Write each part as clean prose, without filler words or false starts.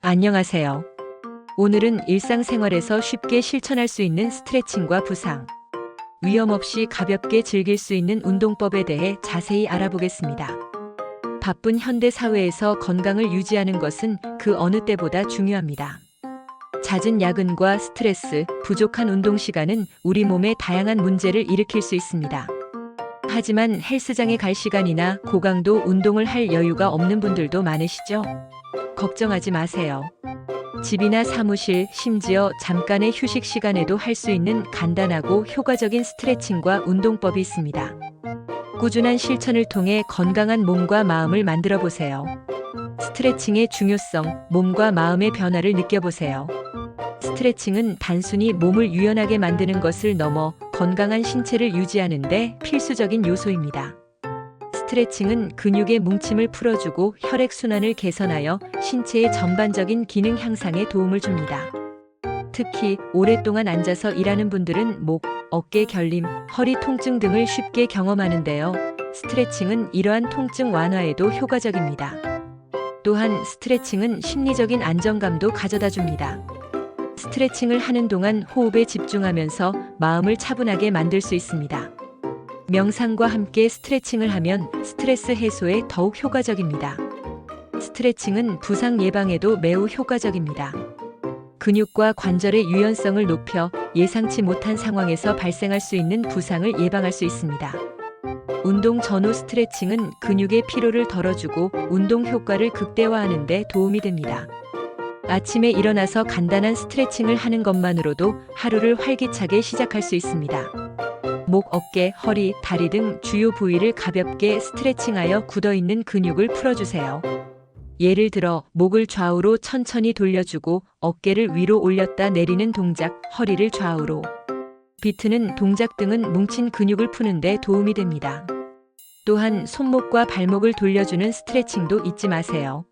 안녕하세요. 오늘은 일상생활에서 쉽게 실천할 수 있는 스트레칭과 부상, 위험 없이 가볍게 즐길 수 있는 운동법에 대해 자세히 알아보겠습니다. 바쁜 현대 사회에서 건강을 유지하는 것은 그 어느 때보다 중요합니다. 잦은 야근과 스트레스, 부족한 운동 시간은 우리 몸에 다양한 문제를 일으킬 수 있습니다. 하지만 헬스장에 갈 시간이나 고강도 운동을 할 여유가 없는 분들도 많으시죠? 걱정하지 마세요. 집이나 사무실, 심지어 잠깐의 휴식 시간에도 할 수 있는 간단하고 효과적인 스트레칭과 운동법이 있습니다. 꾸준한 실천을 통해 건강한 몸과 마음을 만들어 보세요. 스트레칭의 중요성, 몸과 마음의 변화를 느껴보세요. 스트레칭은 단순히 몸을 유연하게 만드는 것을 넘어 건강한 신체를 유지하는 데 필수적인 요소입니다. 스트레칭은 근육의 뭉침을 풀어주고 혈액순환을 개선하여 신체의 전반적인 기능 향상에 도움을 줍니다. 특히 오랫동안 앉아서 일하는 분들은 목, 어깨 결림, 허리 통증 등을 쉽게 경험하는데요. 스트레칭은 이러한 통증 완화에도 효과적입니다. 또한 스트레칭은 심리적인 안정감도 가져다 줍니다. 스트레칭을 하는 동안 호흡에 집중하면서 마음을 차분하게 만들 수 있습니다. 명상과 함께 스트레칭을 하면 스트레스 해소에 더욱 효과적입니다. 스트레칭은 부상 예방에도 매우 효과적입니다. 근육과 관절의 유연성을 높여 예상치 못한 상황에서 발생할 수 있는 부상을 예방할 수 있습니다. 운동 전후 스트레칭은 근육의 피로를 덜어주고 운동 효과를 극대화하는 데 도움이 됩니다. 아침에 일어나서 간단한 스트레칭을 하는 것만으로도 하루를 활기차게 시작할 수 있습니다. 목, 어깨, 허리, 다리 등 주요 부위를 가볍게 스트레칭하여 굳어있는 근육을 풀어주세요. 예를 들어 목을 좌우로 천천히 돌려주고 어깨를 위로 올렸다 내리는 동작, 허리를 좌우로 비트는 동작 등은 뭉친 근육을 푸는 데 도움이 됩니다. 또한 손목과 발목을 돌려주는 스트레칭도 잊지 마세요.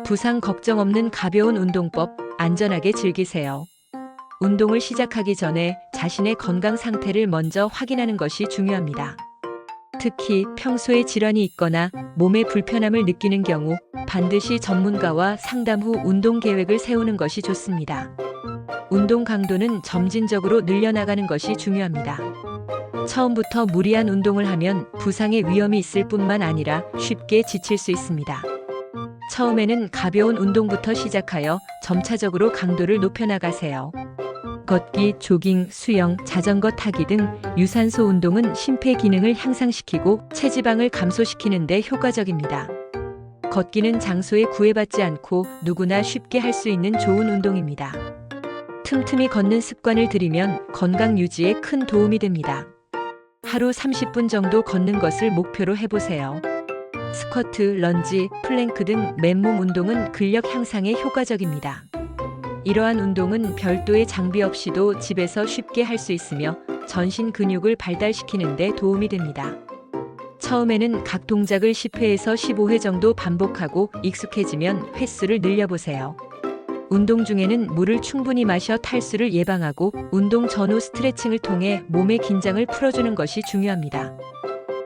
부상 걱정 없는 가벼운 운동법, 안전하게 즐기세요. 운동을 시작하기 전에 자신의 건강 상태를 먼저 확인하는 것이 중요합니다. 특히 평소에 질환이 있거나 몸에 불편함을 느끼는 경우 반드시 전문가와 상담 후 운동 계획을 세우는 것이 좋습니다. 운동 강도는 점진적으로 늘려나가는 것이 중요합니다. 처음부터 무리한 운동을 하면 부상의 위험이 있을 뿐만 아니라 쉽게 지칠 수 있습니다. 처음에는 가벼운 운동부터 시작하여 점차적으로 강도를 높여나가세요. 걷기, 조깅, 수영, 자전거 타기 등 유산소 운동은 심폐 기능을 향상시키고 체지방을 감소시키는 데 효과적입니다. 걷기는 장소에 구애받지 않고 누구나 쉽게 할 수 있는 좋은 운동입니다. 틈틈이 걷는 습관을 들이면 건강 유지에 큰 도움이 됩니다. 하루 30분 정도 걷는 것을 목표로 해보세요. 스쿼트, 런지, 플랭크 등 맨몸 운동은 근력 향상에 효과적입니다. 이러한 운동은 별도의 장비 없이도 집에서 쉽게 할 수 있으며 전신 근육을 발달시키는 데 도움이 됩니다. 처음에는 각 동작을 10회에서 15회 정도 반복하고 익숙해지면 횟수를 늘려보세요. 운동 중에는 물을 충분히 마셔 탈수를 예방하고 운동 전후 스트레칭을 통해 몸의 긴장을 풀어주는 것이 중요합니다.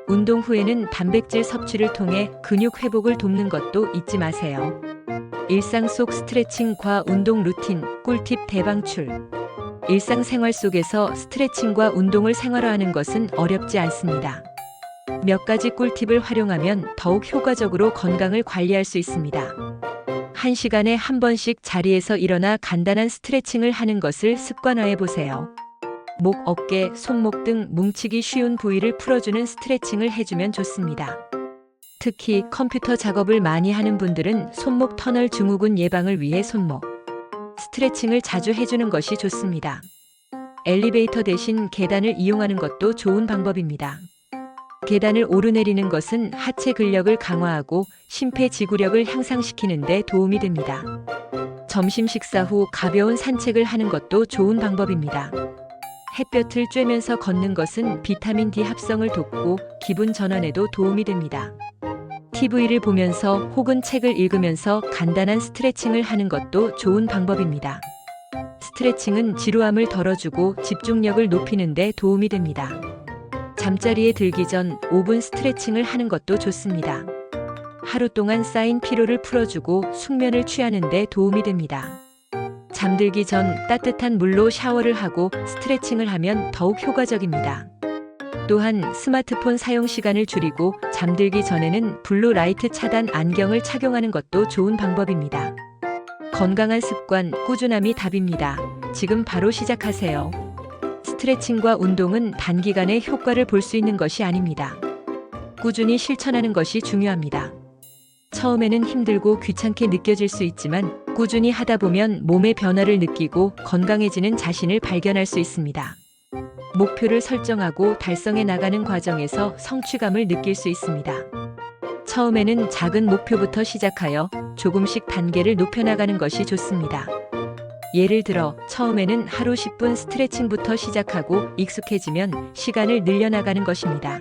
운동 후에는 단백질 섭취를 통해 근육 회복을 돕는 것도 잊지 마세요. 일상 속 스트레칭과 운동 루틴, 꿀팁 대방출. 일상생활 속에서 스트레칭과 운동을 생활화하는 것은 어렵지 않습니다. 몇 가지 꿀팁을 활용하면 더욱 효과적으로 건강을 관리할 수 있습니다. 1시간에 한 번씩 자리에서 일어나 간단한 스트레칭을 하는 것을 습관화해 보세요. 목, 어깨, 손목 등 뭉치기 쉬운 부위를 풀어주는 스트레칭을 해주면 좋습니다. 특히 컴퓨터 작업을 많이 하는 분들은 손목 터널 증후군 예방을 위해 손목 스트레칭을 자주 해주는 것이 좋습니다. 엘리베이터 대신 계단을 이용하는 것도 좋은 방법입니다. 계단을 오르내리는 것은 하체 근력을 강화하고 심폐지구력을 향상시키는 데 도움이 됩니다. 점심 식사 후 가벼운 산책을 하는 것도 좋은 방법입니다. 햇볕을 쬐면서 걷는 것은 비타민 D 합성을 돕고 기분 전환에도 도움이 됩니다. TV를 보면서 혹은 책을 읽으면서 간단한 스트레칭을 하는 것도 좋은 방법입니다. 스트레칭은 지루함을 덜어주고 집중력을 높이는 데 도움이 됩니다. 잠자리에 들기 전 5분 스트레칭을 하는 것도 좋습니다. 하루 동안 쌓인 피로를 풀어주고 숙면을 취하는 데 도움이 됩니다. 잠들기 전 따뜻한 물로 샤워를 하고 스트레칭을 하면 더욱 효과적입니다. 또한 스마트폰 사용 시간을 줄이고 잠들기 전에는 블루 라이트 차단 안경을 착용하는 것도 좋은 방법입니다. 건강한 습관, 꾸준함이 답입니다. 지금 바로 시작하세요. 스트레칭과 운동은 단기간에 효과를 볼 수 있는 것이 아닙니다. 꾸준히 실천하는 것이 중요합니다. 처음에는 힘들고 귀찮게 느껴질 수 있지만 꾸준히 하다 보면 몸의 변화를 느끼고 건강해지는 자신을 발견할 수 있습니다. 목표를 설정하고 달성해 나가는 과정에서 성취감을 느낄 수 있습니다. 처음에는 작은 목표부터 시작하여 조금씩 단계를 높여나가는 것이 좋습니다. 예를 들어 처음에는 하루 10분 스트레칭부터 시작하고 익숙해지면 시간을 늘려나가는 것입니다.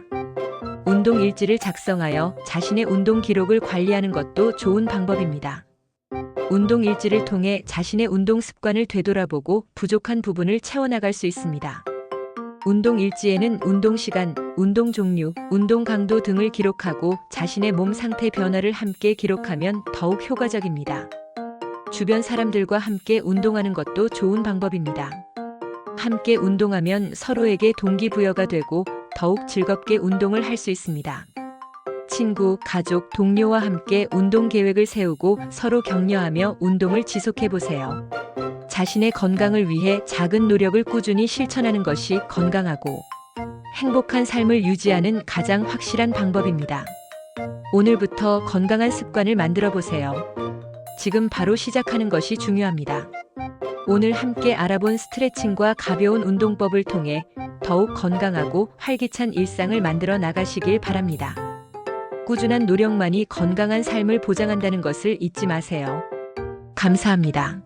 운동 일지를 작성하여 자신의 운동 기록을 관리하는 것도 좋은 방법입니다. 운동 일지를 통해 자신의 운동 습관을 되돌아보고 부족한 부분을 채워나갈 수 있습니다. 운동 일지에는 운동 시간, 운동 종류, 운동 강도 등을 기록하고 자신의 몸 상태 변화를 함께 기록하면 더욱 효과적입니다. 주변 사람들과 함께 운동하는 것도 좋은 방법입니다. 함께 운동하면 서로에게 동기부여가 되고 더욱 즐겁게 운동을 할 수 있습니다. 친구, 가족, 동료와 함께 운동 계획을 세우고 서로 격려하며 운동을 지속해 보세요. 자신의 건강을 위해 작은 노력을 꾸준히 실천하는 것이 건강하고 행복한 삶을 유지하는 가장 확실한 방법입니다. 오늘부터 건강한 습관을 만들어 보세요. 지금 바로 시작하는 것이 중요합니다. 오늘 함께 알아본 스트레칭과 가벼운 운동법을 통해 더욱 건강하고 활기찬 일상을 만들어 나가시길 바랍니다. 꾸준한 노력만이 건강한 삶을 보장한다는 것을 잊지 마세요. 감사합니다.